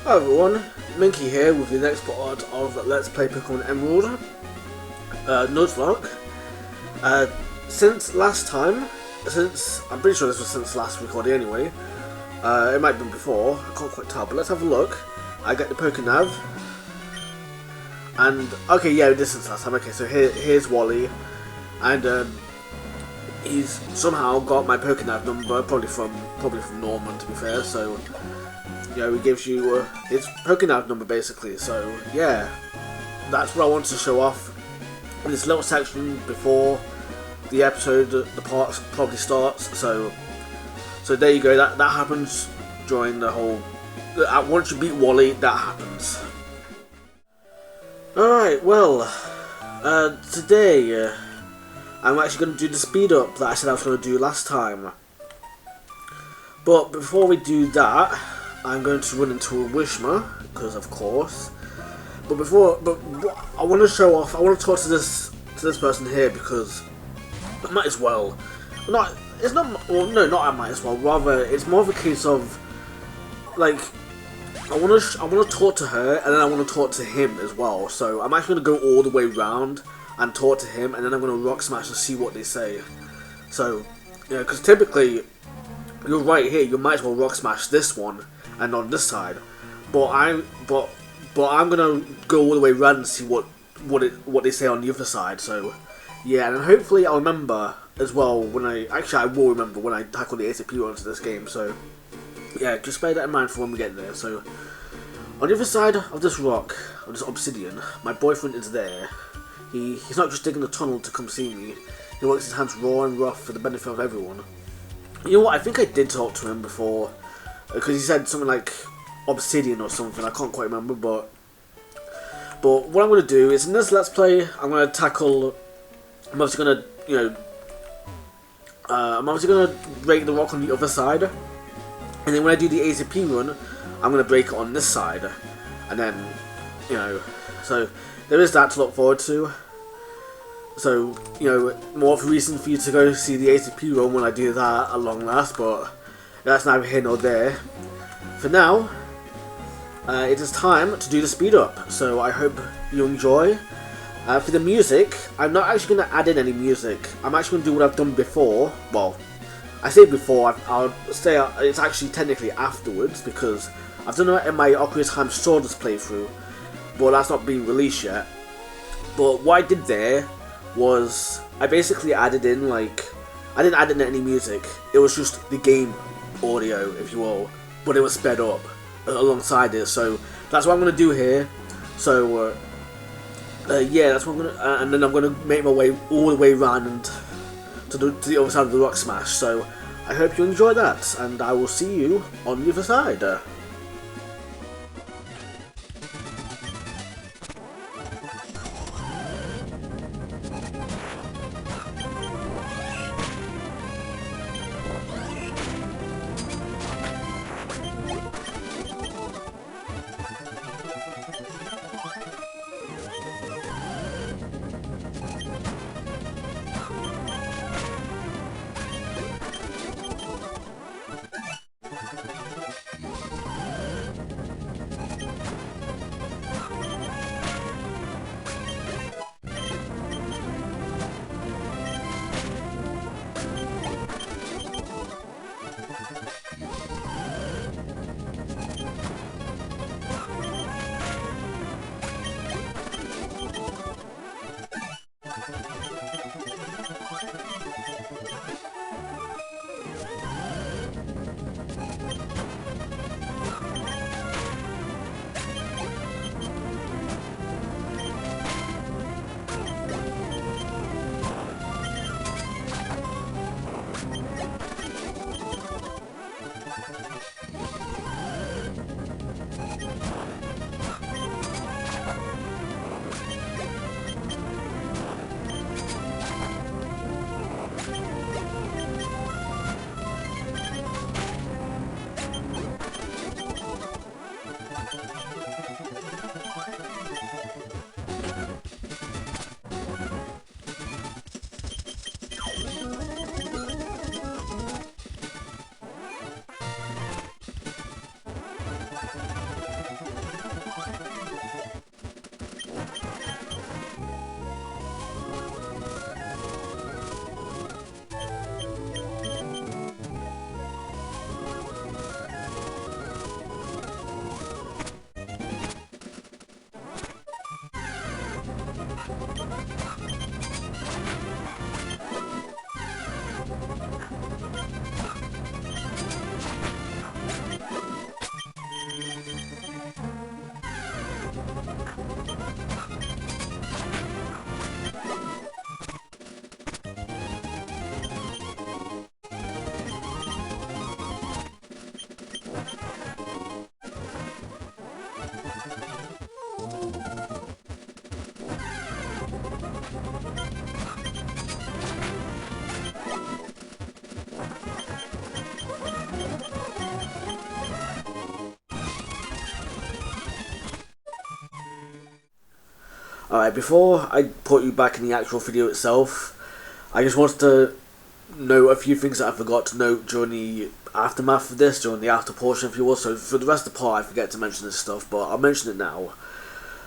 Hi everyone, Minky here with the next part of Let's Play Pokémon Emerald, Nuzlocke. Since last time, I'm pretty sure this was since last recording anyway, it might have been before, I can't quite tell, but let's have a look. I get the PokéNav, and, okay, yeah, this is last time, okay, so here's Wally, and he's somehow got my PokéNav number, probably from Norman to be fair, so... yeah, he gives you his PokéNav number basically, so yeah, that's what I wanted to show off in this little section before the episode, the part probably starts, so there you go, that happens during the whole, once you beat Wally, that happens. Alright, well, today, I'm actually going to do the speed up that I said I was going to do last time, but before we do that, I'm going to run into a Wishma, because of course. But I want to show off. I want to talk to this person here because I might as well. It's not. Well, no, not I might as well. Rather, it's more of a case of like I want to talk to her, and then I want to talk to him as well. So I'm actually going to go all the way round and talk to him, and then I'm going to rock smash and see what they say. So yeah, because typically you're right here. You might as well rock smash this one. And on this side, but I'm gonna go all the way around and see what they say on the other side. So yeah, and hopefully I'll remember as well when I will remember when I tackle the ACP onto this game. So yeah, just bear that in mind for when we get there. So on the other side of this rock, of this obsidian, my boyfriend is there. He's not just digging a tunnel to come see me. He works his hands raw and rough for the benefit of everyone. You know what? I think I did talk to him before. Because he said something like obsidian or something, I can't quite remember, but what I'm going to do is in this Let's Play, I'm going to tackle, I'm obviously going to, you know, I'm obviously going to break the rock on the other side, and then when I do the ACP run, I'm going to break it on this side, and then, you know, so there is that to look forward to. So, you know, more of a reason for you to go see the ACP run when I do that at long last, but that's neither here nor there. For now, it is time to do the speed up, so I hope you enjoy. For the music, I'm not actually going to add in any music. I'm actually going to do what I've done before. Well, I say before, I'll say it's actually technically afterwards, because I've done it in my Ocarina of Time Stardust playthrough, but that's not been released yet. But what I did there was, I basically added in, like, I didn't add in any music, it was just the game audio, if you will, but it was sped up alongside it, so that's what I'm going to do here. So yeah, that's what I'm going to, and then I'm going to make my way all the way around to the other side of the rock smash, so I hope you enjoy that, and I will see you on the other side. Alright, before I put you back in the actual video itself, I just wanted to note a few things that I forgot to note during the aftermath of this, during the after portion if you will. So for the rest of the part I forget to mention this stuff, but I'll mention it now.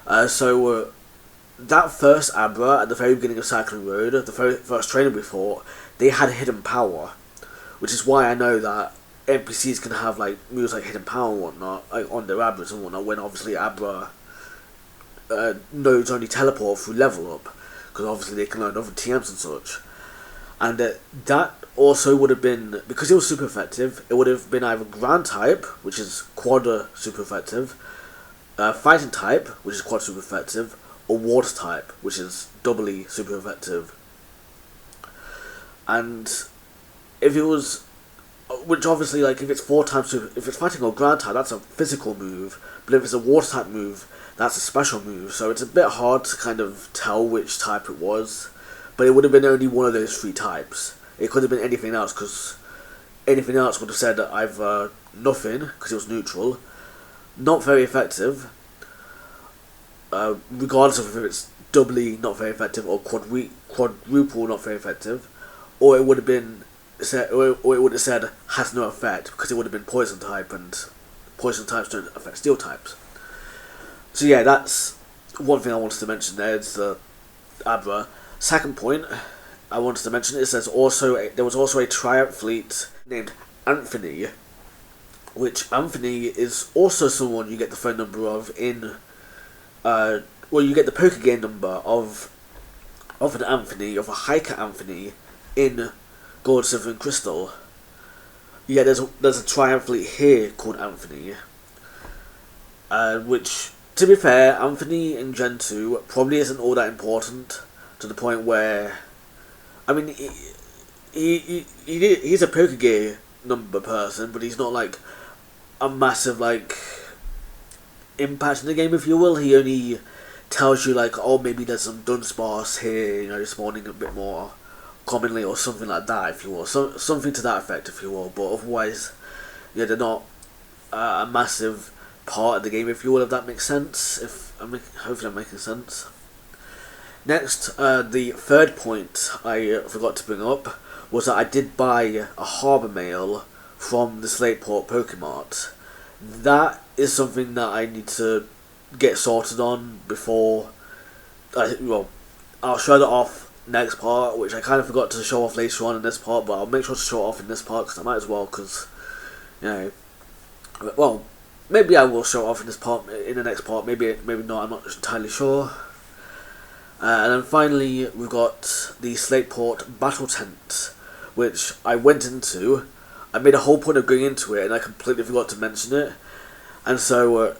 That first Abra at the very beginning of Cycling Road, the very first trainer we fought, they had hidden power, which is why I know that NPCs can have like moves like hidden power and whatnot, like on their Abras and whatnot, when obviously Abra nodes only teleport through level up, because obviously they can learn other TMs and such. And that also would have been, because it was super effective, it would have been either Ground type, which is quad super effective, Fighting type, which is quad super effective, or Water type, which is doubly super effective. And if it was, which obviously, like, if it's 4 times super, if it's Fighting or Ground type, that's a physical move, but if it's a Water type move, that's a special move, so it's a bit hard to kind of tell which type it was. But it would have been only one of those 3 types. It could have been anything else, because anything else would have said that either nothing, because it was neutral, not very effective, regardless of if it's doubly not very effective or quadruple not very effective, or it would have been said, or it would have said has no effect, because it would have been poison type, and poison types don't affect steel types. So yeah, that's one thing I wanted to mention there. It's the Abra. Second point I wanted to mention is there was also a triathlete named Anthony, which Anthony is also someone you get the phone number of in, you get the Pokegame number of an Anthony, of a hiker Anthony in Gold, Silver and Crystal. Yeah, there's a triathlete here called Anthony, which, to be fair, Anthony in Gen 2 probably isn't all that important, to the point where, I mean, he's a Pokegame number person, but he's not like a massive like impact in the game, if you will. He only tells you like, oh, maybe there's some Dunsparce here, you know, spawning a bit more commonly or something like that, if you will. Something to that effect, if you will. But otherwise, yeah, they're not a massive part of the game, if you will, if that makes sense. Hopefully I'm making sense. Next, the third point I forgot to bring up was that I did buy a Harbour Mail from the Slateport Pokemart. That is something that I need to get sorted on before, I'll show that off next part, which I kind of forgot to show off later on in this part, but I'll make sure to show it off in this part, because I might as well, because, you know, well, maybe I will show it off in this part, in the next part, maybe not, I'm not entirely sure. And then finally, we've got the Slateport Battle Tent, which I went into. I made a whole point of going into it, and I completely forgot to mention it. And so,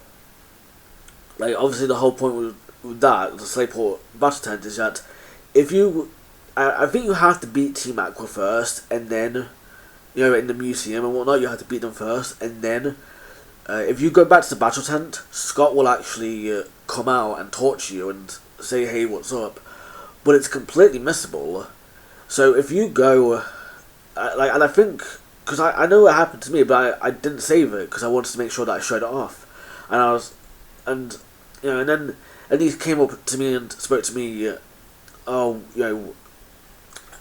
like, obviously the whole point with that, the Slateport Battle Tent, is that if you, I think you have to beat Team Aqua first, and then, you know, in the museum and whatnot, you have to beat them first, and then, if you go back to the Battle Tent, Scott will actually come out and talk to you and say, hey, what's up? But it's completely missable. So if you go, and I think, because I know it happened to me, but I didn't save it because I wanted to make sure that I showed it off. And then he came up to me and spoke to me,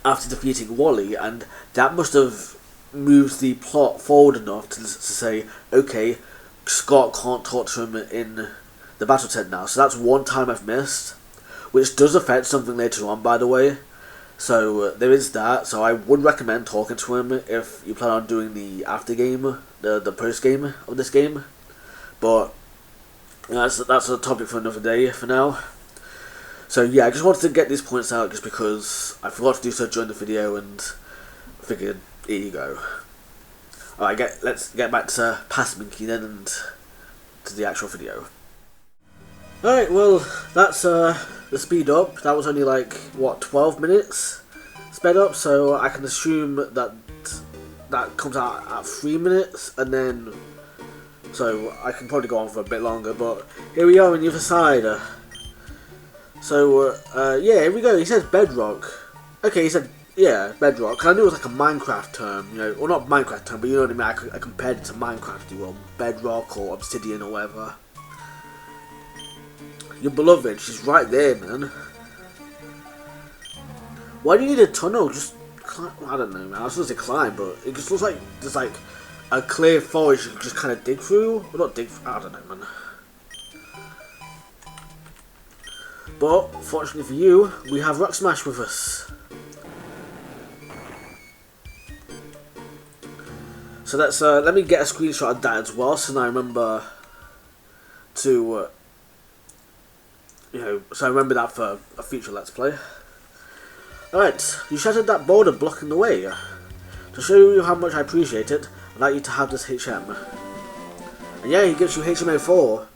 after defeating Wally, and that must have moved the plot forward enough to say, okay, Scott can't talk to him in the Battle Tent now. So that's one time I've missed, which does affect something later on, by the way. So there is that. So I would recommend talking to him if you plan on doing the after game, the post game of this game. But that's a topic for another day for now. So yeah, I just wanted to get these points out just because I forgot to do so during the video and I figured, here you go. Alright, let's get back to past Minky then and to the actual video. Alright, well, that's the speed up. That was only like, what, 12 minutes sped up, so I can assume that that comes out at 3 minutes, and then, so I can probably go on for a bit longer, but here we are on the other side. So, yeah, here we go. He says bedrock. Okay, he said, yeah, bedrock. I knew it was like a Minecraft term, you know, or not Minecraft term, but you know what I mean. I compared it to Minecraft, if you will, bedrock or obsidian or whatever. Your beloved, she's right there, man. Why do you need a tunnel? Just climb. I don't know, man. I was supposed to climb, but it just looks like there's like a clear forest you can just kind of dig through. Well, not dig through, I don't know, man. But fortunately for you, we have Rock Smash with us. So let's let me get a screenshot of that as well, so now I remember to you know, so I remember that for a future Let's Play. Alright, you shattered that boulder blocking the way. To show you how much I appreciate it, I'd like you to have this HM. And yeah, he gives you HMA4.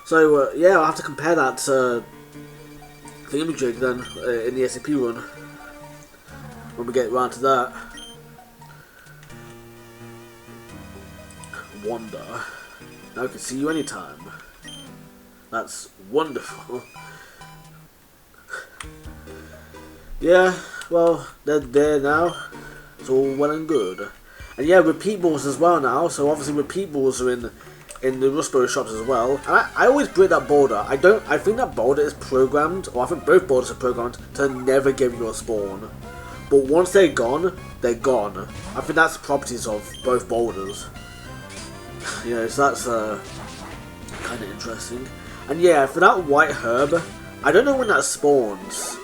So yeah, I'll have to compare that to the imaging then in the SCP run when we get around to that. Wonder. Now I can see you anytime. That's wonderful. Yeah, well, they're there now. It's all well and good. And yeah, repeat balls as well now. So obviously repeat balls are in the Rusturf shops as well. And I always break that boulder. I think that boulder is programmed, or I think both boulders are programmed to never give you a spawn. But once they're gone, they're gone. I think that's the properties of both boulders. You know, so that's kind of interesting. And yeah, for that white herb, I don't know when that spawns.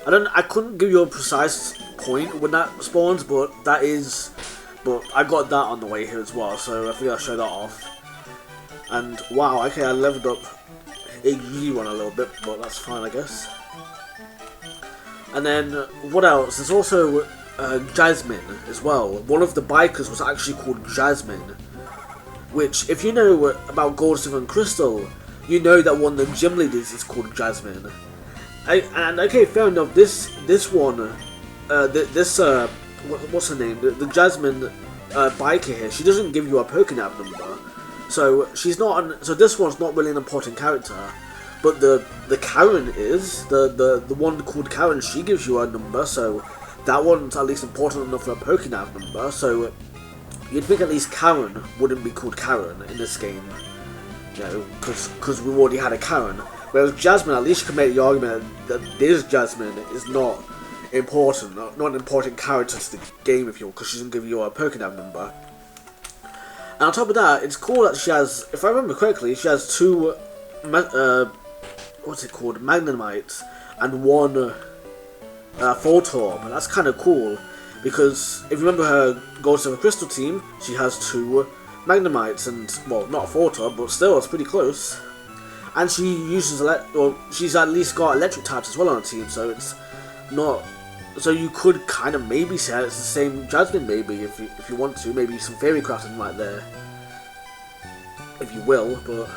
I couldn't give you a precise point when that spawns, but that is. But I got that on the way here as well, so I think I'll show that off. And wow, okay, I leveled up a G1 a little bit, but that's fine, I guess. And then what else? There's also Jasmine as well. One of the bikers was actually called Jasmine. Which, if you know about Gold, Silver and Crystal, you know that one of the gym leaders is called Jasmine. And okay, fair enough, this one, what's her name? The Jasmine biker here, she doesn't give you a PokéNav number. So, she's not, so this one's not really an important character. But the Karen is, the one called Karen, she gives you a number, so that one's at least important enough for a PokéNav number, so you'd think at least Karen wouldn't be called Karen in this game, you know, because we already had a Karen. Whereas Jasmine, at least you can make the argument that this Jasmine is not important, not an important character to the game, if you will, because she doesn't give you a PokéNav number. And on top of that, it's cool that she has, if I remember correctly, she has two, what's it called, Magnemites, and one Photorb. That's kind of cool. Because if you remember her Gold, Silver, Crystal team, she has two Magnemites and, well, not a Photorb, but still, it's pretty close. And she uses, she's at least got electric types as well on her team, so it's not, so you could kind of maybe say it's the same Jasmine, maybe, if you want to, maybe some fairy crafting right there, if you will, but.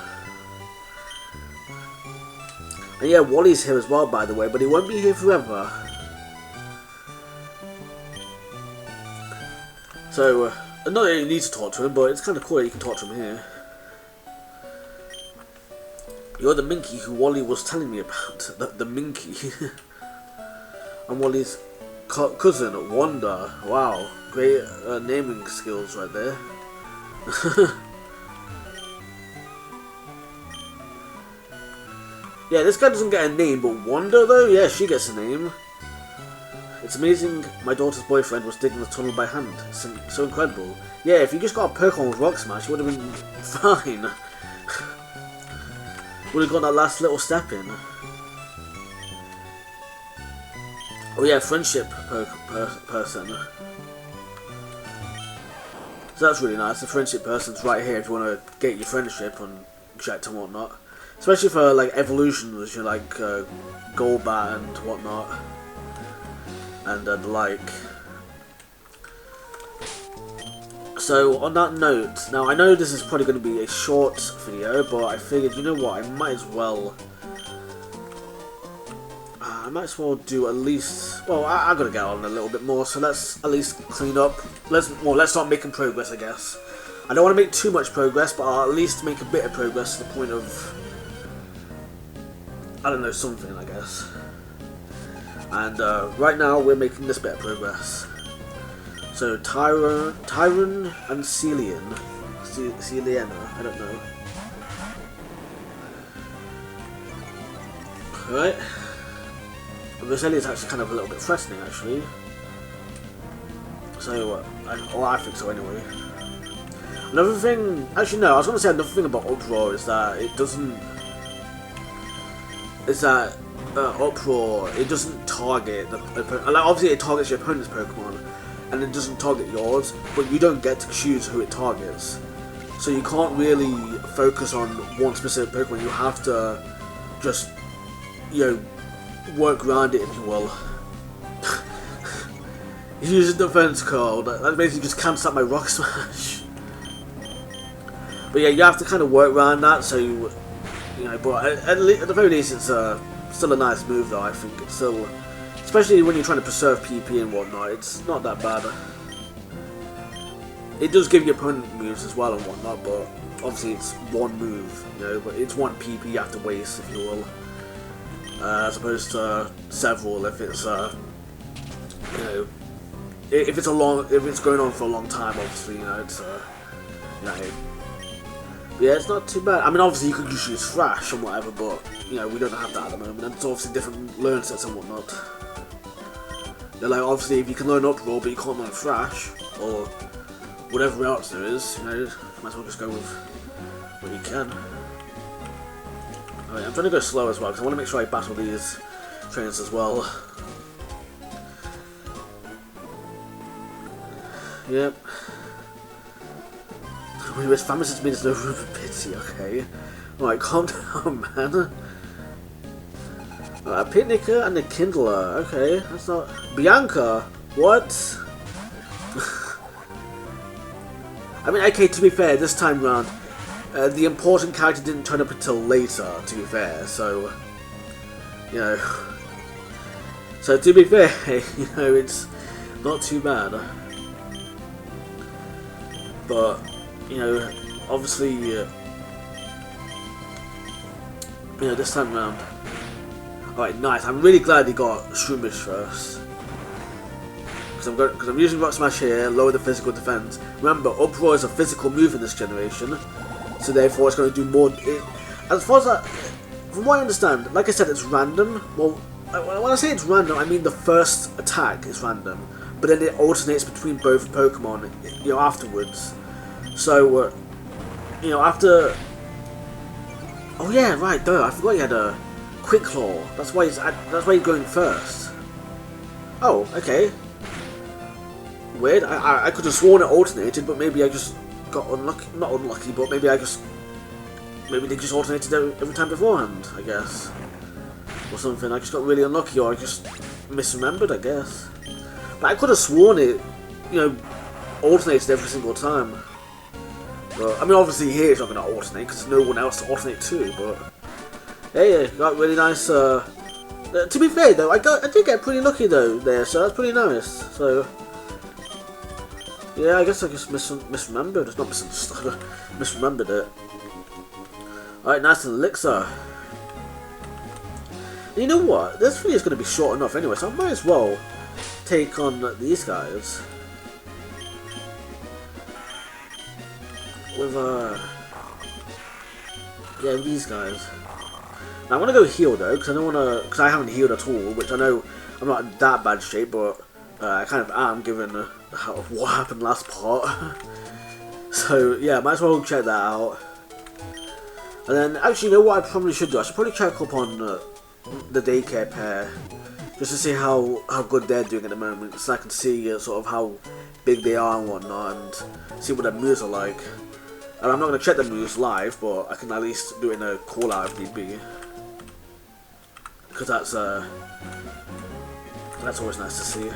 And yeah, Wally's here as well, by the way, but he won't be here forever. So, not that you need to talk to him, but it's kind of cool that you can talk to him here. You're the Minky who Wally was telling me about. The Minky. And Wally's cousin, Wanda. Wow, great naming skills right there. Yeah, this guy doesn't get a name, but Wanda though, yeah, she gets a name. It's amazing my daughter's boyfriend was digging the tunnel by hand. It's so incredible. Yeah, if you just got a Pokemon with Rock Smash, you would have been fine. Would have got that last little step in. Oh yeah, friendship person. So that's really nice. The friendship person's right here if you want to get your friendship and chat and whatnot. especially for like evolutions, you know, like Golbat and whatnot, and the like. So on that note, now I know this is probably going to be a short video, but I figured, you know what, I might as well do at least, well, I gotta get on a little bit more, so let's at least clean up. Let's start making progress, I guess. I don't want to make too much progress, but I'll at least make a bit of progress to the point of, I don't know, something, I guess. And right now we're making this bit of progress. So Tyron and Celiana, I don't know. Alright. Roselia is actually kind of a little bit threatening, actually. So, I think so anyway. Another thing, actually no, I was going to say another thing about Uproar is that it doesn't, Uproar, it doesn't target the opponent. Like, obviously it targets your opponent's Pokemon, and it doesn't target yours, but you don't get to choose who it targets. So you can't really focus on one specific Pokemon, you have to just, you know, work around it, if you will. Use a defense card, that basically just cancels out my Rock Smash. But yeah, you have to kind of work around that, so you know, but at the very least it's still a nice move though, I think. It's still, especially when you're trying to preserve PP and whatnot, it's not that bad. It does give your opponent moves as well and whatnot, but obviously it's one move, you know, but it's one PP you have to waste, if you will. As opposed to several if it's, you know, if it's going on for a long time, obviously, you know, it's, you know, yeah, it's not too bad. I mean, obviously you could just use Thrash and whatever, but, you know, we don't have that at the moment, and it's obviously different learn sets and whatnot. They're like, obviously, if you can learn Uproar, but you can't learn Thrash, or whatever else there is, you know, might as well just go with what you can. Alright, I'm trying to go slow as well, because I want to make sure I battle these trainers as well. Yep. We was famous as means no room for pity, okay? Alright, calm down, man. A Picnicker and a Kindler, okay, that's not... Bianca? What? I mean, okay, to be fair, this time round, the important character didn't turn up until later, to be fair, so... You know... So, to be fair, you know, it's not too bad. But, you know, obviously, you know, this time round... Alright, nice. I'm really glad he got Shroomish first. Because I'm using Rock Smash here, lower the physical defense. Remember, Uproar is a physical move in this generation, so therefore it's going to do more... as far as from what I understand, like I said, it's random. Well, when I say it's random, I mean the first attack is random, but then it alternates between both Pokemon, you know, afterwards. So, you know, after... Oh yeah, right, duh, I forgot you had a Quick Claw. That's why you're going first. Oh, okay. Weird. I could have sworn it alternated, but maybe I just got unlucky. Not unlucky, but maybe they just alternated every time beforehand, I guess. Or something. I just got really unlucky, or I just misremembered, I guess. But I could have sworn it, you know, alternated every single time. But, I mean, obviously here it's not going to alternate, because there's no one else to alternate to, but... Yeah, got really nice, to be fair though, I did get pretty lucky though there, so that's pretty nice, so... Yeah, I guess I just misremembered. It's not misunderstood. Misremembered it. Alright, nice elixir. And you know what? This video is going to be short enough anyway, so I might as well take on these guys. With, yeah, these guys. Now I'm going to go heal though, because I don't want to... Because I haven't healed at all, which I know I'm not in that bad shape, but I kind of am given... what happened last part. So yeah, might as well check that out. And then actually, you know what I probably should do? I should probably check up on the daycare pair, just to see how good they're doing at the moment, so I can see sort of how big they are and whatnot, and see what their moves are like. And I'm not going to check the moves live, but I can at least do it in a call out if need be. Because that's always nice to see.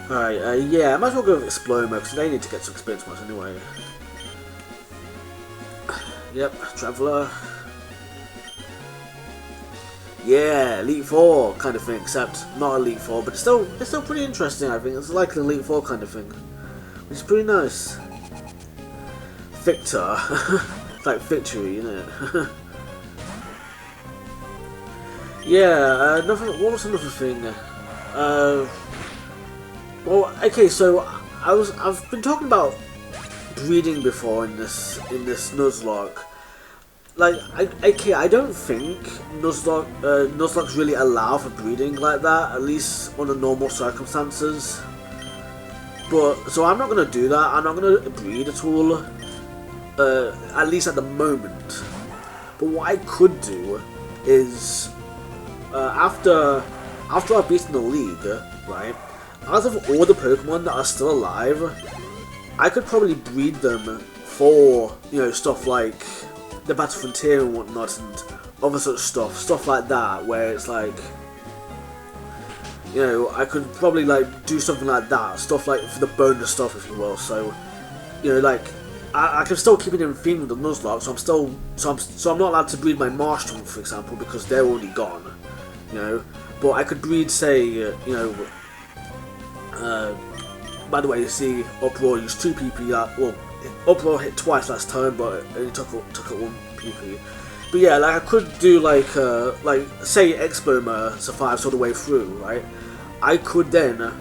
Alright, yeah, I might as well go with Explomer because they need to get some experience points anyway. Yep, Traveller. Yeah, Elite Four kind of thing, except not Elite Four, but it's still pretty interesting. I think it's like an Elite Four kind of thing, which is pretty nice. Victor, it's like victory, isn't it? Yeah, what was another thing? Well, okay, so I've been talking about breeding before in this Nuzlocke. Like, I don't think Nuzlocke's really allow for breeding like that, at least under normal circumstances. But so I'm not gonna do that. I'm not gonna breed at all, at least at the moment. But what I could do is, after I've beaten the league, right? Out of all the Pokemon that are still alive, I could probably breed them for, you know, stuff like the Battle Frontier and whatnot, and other sort of stuff like that, where it's like, you know, I could probably like do something like that, stuff like for the bonus stuff, if you will. So, you know, like I can still keep it in theme with the Nuzlocke, so I'm not allowed to breed my Marshall, for example, because they're already gone, you know. But I could breed, say, you know. By the way, you see, Uproar used 2 PP. Well, Uproar hit twice last time, but it only took 1 PP. But yeah, like I could do like say Explomer survives all the way through, right? I could then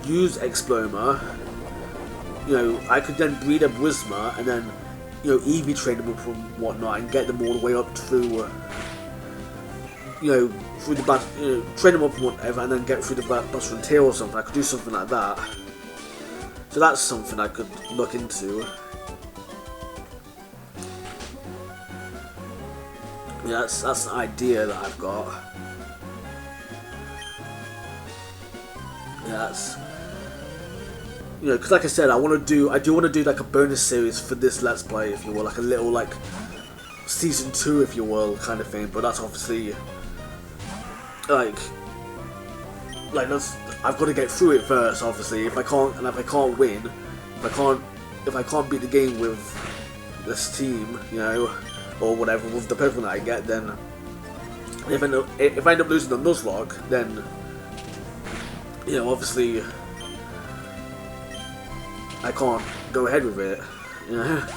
use Explomer. You know, I could then breed a Whismur and then, you know, EV train them up and whatnot and get them all the way up through. You know, through the battle, you know, train them up and whatever, and then get through the Battle Frontier or something. I could do something like that. So that's something I could look into. Yeah, that's an idea that I've got. Yeah, that's, you know, because like I said, I do want to do like a bonus series for this Let's Play, if you will, like a little like season 2, if you will, kind of thing. But that's obviously like that's, I've got to get through it first. Obviously, if I can't win, if I can't beat the game with this team, you know, or whatever, with the Pokemon that I get, then if I end up losing the Nuzlocke, then, you know, obviously I can't go ahead with it, you know.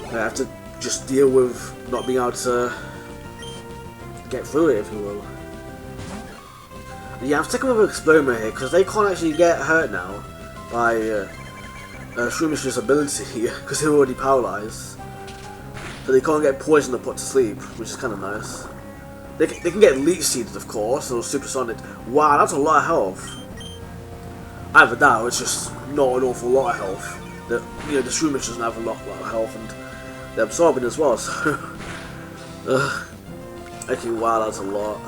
I have to just deal with not being able to get through it, if you will. Yeah, I'm sticking with Explomer here because they can't actually get hurt now by Shroomishness ability because they're already paralyzed. So they can't get poisoned or put to sleep, which is kind of nice. They can get leech seeds, of course, or supersonic. Wow, that's a lot of health. Either that, or it's just not an awful lot of health. You know, the Shroomish doesn't have a lot of health, and they're absorbing as well. So, okay, wow, that's a lot.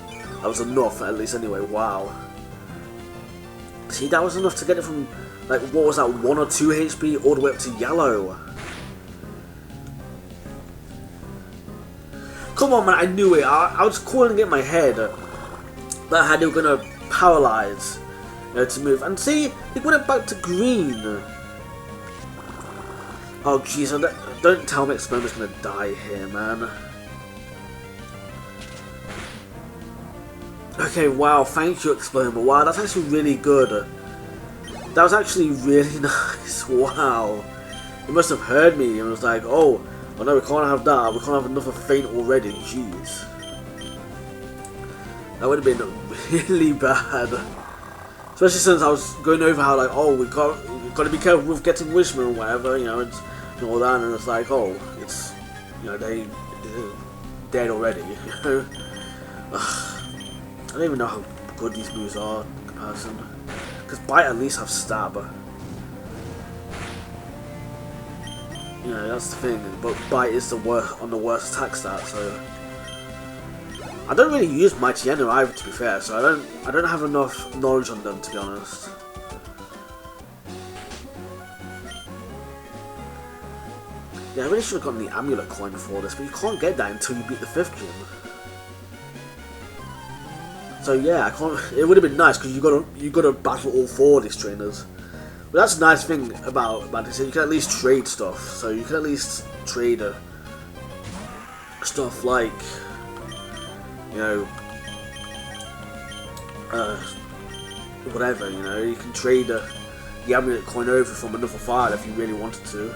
That was enough, at least, anyway. Wow. See, that was enough to get it from, like, what was that, 1 or 2 HP all the way up to yellow. Come on, man, I knew it. I was calling it in my head that how they were going to paralyze, you know, to move. And see, it went back to green. Oh, jeez, don't tell me Explomer's going to die here, man. Okay, wow, thank you, Explomer. Wow, that's actually really good. That was actually really nice. Wow. He must have heard me and was like, oh no, we can't have that. We can't have another faint already. Jeez. That would have been really bad. Especially since I was going over how, like, oh, we've got to be careful with getting Wishman or whatever, you know, and all that, and it's like, oh, it's, you know, they're dead already, you know. I don't even know how good these moves are in comparison. Because Bite at least have Stab. You know, that's the thing. But Bite is the worst attack stat, so I don't really use Mightyena either, to be fair. So I don't have enough knowledge on them, to be honest. Yeah, I really should have gotten the amulet coin for this, but you can't get that until you beat the 5th gym. So yeah, I can't. It would have been nice because you got to battle all 4 of these trainers. But that's a nice thing about this. You can at least trade stuff. So you can at least trade stuff like, you know, whatever. You know, you can trade the amulet coin over from another file if you really wanted to.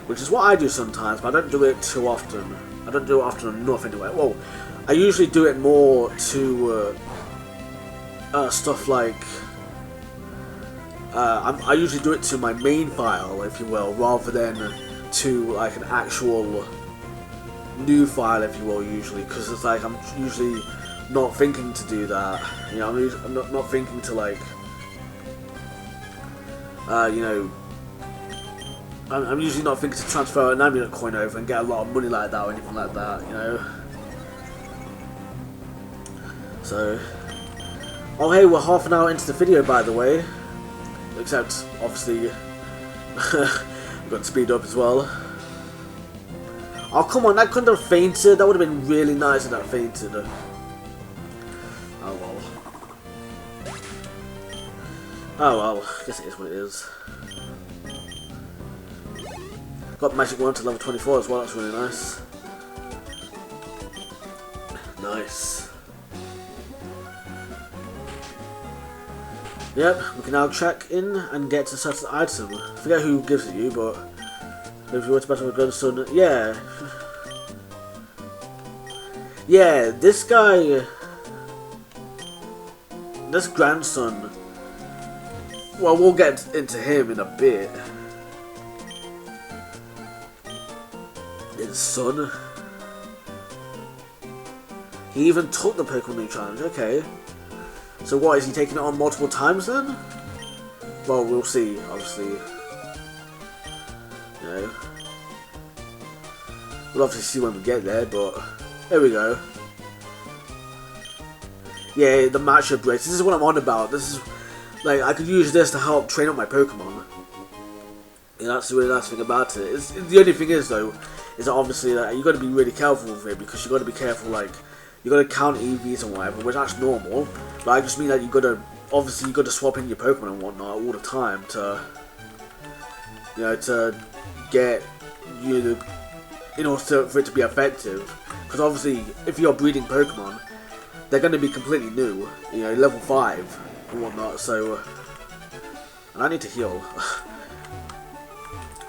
Which is what I do sometimes, but I don't do it too often. I don't do it often enough anyway. Well, I usually do it more to stuff like I usually do it to my main file, if you will, rather than to like an actual new file, if you will, usually, because it's like I'm usually not thinking to do that. You know, I'm not thinking to like you know, I'm usually not thinking to transfer an amulet coin over and get a lot of money like that or anything like that, you know. So, oh hey, we're half an hour into the video, by the way. Except, obviously, we've got Speedup as well. Oh come on, that couldn't have fainted. That would have been really nice if that fainted. Oh well. Oh well, I guess it is what it is. Got Magic Wand to level 24 as well, that's really nice. Nice. Yep, we can now check in and get to certain item. I forget who gives it you, but if you were to battle with Grandson, yeah. Yeah, this guy, this grandson, well, we'll get into him in a bit. His son. He even took the Pokemon League challenge, okay. So what, is he taking it on multiple times then? Well, we'll see, obviously. You know. We'll obviously see when we get there, but here we go. Yeah, the matchup race. This is what I'm on about. This is, like, I could use this to help train up my Pokemon. Yeah, that's the really nice thing about it. The only thing is, though, is that obviously that you got to be really careful with it, because you got to be careful, like, you got to count EVs and whatever, which that's normal. But I just mean that you got to, obviously, you got to swap in your Pokemon and whatnot all the time to, you know, to get you, in order for it to be effective. Because obviously, if you're breeding Pokemon, they're going to be completely new, you know, level 5 and whatnot. So, and I need to heal.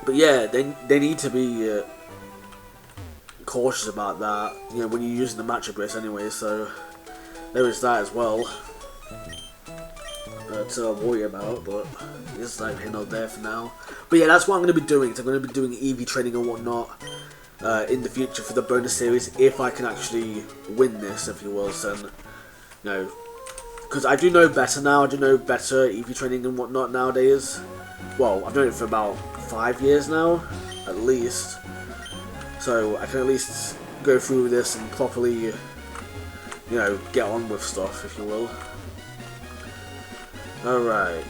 But yeah, they need to be cautious about that, you know, when you're using the matchup race anyway, so there is that as well to worry about, but it's like here not there for now. But yeah, that's what I'm going to be doing. So I'm going to be doing EV training and whatnot in the future for the bonus series, if I can actually win this, if you will. So, you know, because I do know better now. I do know better EV training and whatnot nowadays. Well, I've known it for about 5 years now, at least. So I can at least go through this and properly, you know, get on with stuff, if you will. Alright.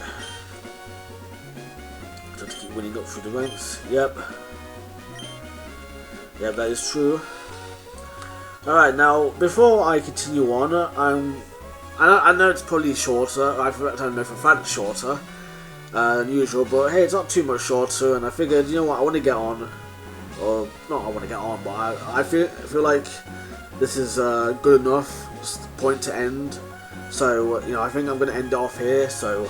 Have to keep winning up through the ranks. Yep. Yep, that is true. Alright, now, before I continue on, I know it's probably shorter. I don't know if in fact it's shorter than usual, but hey, it's not too much shorter, and I figured, you know what, I want to get on. Or not, I want to get on, but I feel like this is good enough point to end. So you know, I think I'm going to end it off here. So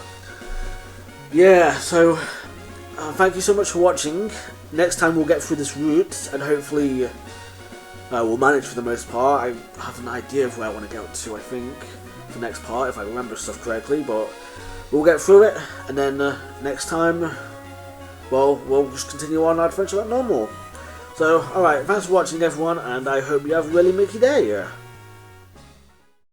yeah, so thank you so much for watching. Next time we'll get through this route, and hopefully we'll manage for the most part. I have an idea of where I want to get to, I think, for the next part, if I remember stuff correctly. But we'll get through it, and then next time, well, we'll just continue on our adventure like normal. So, alright, thanks for watching everyone, and I hope you have a really minky day.